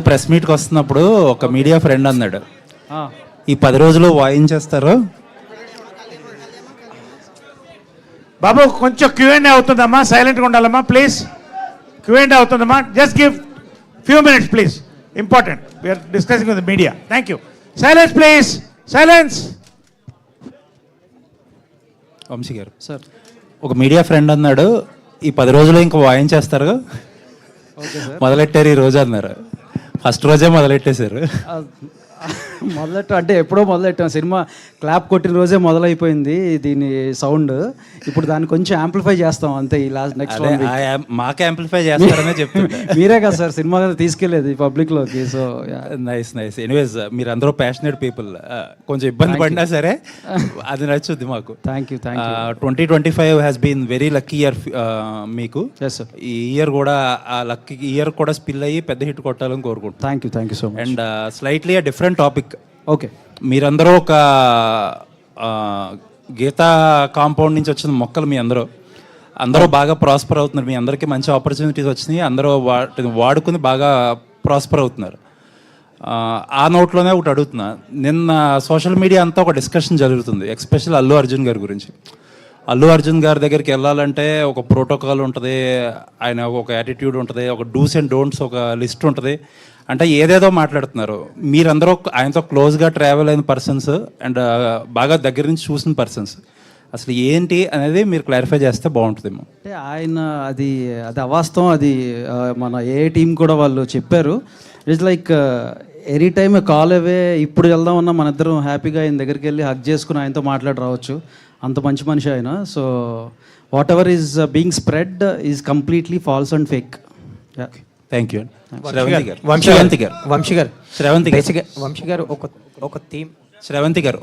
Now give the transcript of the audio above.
Press మీట్కి వస్తున్నప్పుడు ఒక media friend అన్నాడు, ఈ 10 రోజులు వాయించేస్తారు. బాబు కొంచెం క్యూఎండ్ అవుతుందమ్మా, సైలెంట్గా ఉండాలమ్మా ప్లీజ్. క్యూఎండ్ అవుతుందమ్మా, just give few minutes please, important, we're discussing with media. Thank you. Silence please, silence. Vamsi గారు సార్, ఒక మీడియా ఫ్రెండ్ అన్నాడు, ఈ 10 రోజులు ఇంకా వాయించేస్తారు, మొదలెట్టారు ఈ రోజు అన్నారు. ఫస్ట్ రోజే మొదలెట్టేశారు. అంటే ఎప్పుడో మొదలెట్టాం, సినిమా క్లాప్ కొట్టిన రోజే మొదలైపోయింది దీని సౌండ్. ఇప్పుడు దాన్ని కొంచెం యాంప్లిఫై చేస్తాం అంతే. ఈ లాస్ట్ నెక్స్ట్ మాకు యాంప్లిఫై చేస్తారనే చెప్తుంటే మీరే కదా సార్ సినిమా తీసుకెళ్ళేది పబ్లిక్లోకి. So nice nice. ఎనీవేస్ మీరు అందరూ ప్యాషనేట్ పీపుల్, కొంచెం ఇబ్బంది పడినా సరే అది నచ్చుద్ది మాకు. Thank you. 2025 has been very lucky year మీకు. ఈ ఇయర్ కూడా ఆ లక్కీ ఇయర్ కూడా స్పిల్ అయ్యి పెద్ద హిట్ కొట్టాలని కోరుకుంటున్నాను. Thank you so much. And slightly a different topic. Okay, మీరందరూ ఒక గీతా కాంపౌండ్ నుంచి వచ్చిన మొక్కలు, మీ అందరూ బాగా ప్రాస్పర్ అవుతున్నారు, మీ అందరికీ మంచి ఆపర్చునిటీస్ వచ్చినాయి, అందరూ వాటిని వాడుకుని బాగా ప్రాస్పర్ అవుతున్నారు. ఆ నోట్లోనే ఒకటి అడుగుతున్నా, నిన్న సోషల్ మీడియా అంతా ఒక డిస్కషన్ జరుగుతుంది, ఎస్పెషల్ అల్లు అర్జున్ గారి గురించి. అల్లు అర్జున్ గారి దగ్గరికి వెళ్ళాలంటే ఒక ప్రోటోకాల్ ఉంటుంది, ఆయన ఒక యాటిట్యూడ్ ఉంటుంది, ఒక డూస్ అండ్ డోంట్స్ ఒక లిస్ట్ ఉంటుంది, అంటే ఏదేదో మాట్లాడుతున్నారు. మీరందరూ ఆయనతో క్లోజ్గా ట్రావెల్ అయిన పర్సన్స్ అండ్ బాగా దగ్గర నుంచి చూసిన పర్సన్స్, అసలు ఏంటి అనేది మీరు క్లారిఫై చేస్తే బాగుంటుందేమో. అంటే ఆయన అది అవాస్తవం. అది మన ఏ టీం కూడా వాళ్ళు చెప్పారు. It's like any time call away. ఇప్పుడు వెళ్దాం అన్నా మన ఇద్దరం హ్యాపీగా ఆయన దగ్గరికి వెళ్ళి హగ్ చేసుకుని ఆయనతో మాట్లాడి రావచ్చు. అంత మంచి మనిషి ఆయన. So whatever is being spread is completely false and fake. Thank you. Vamshi గారు ఒక థీమ్. శ్రవంతి గారు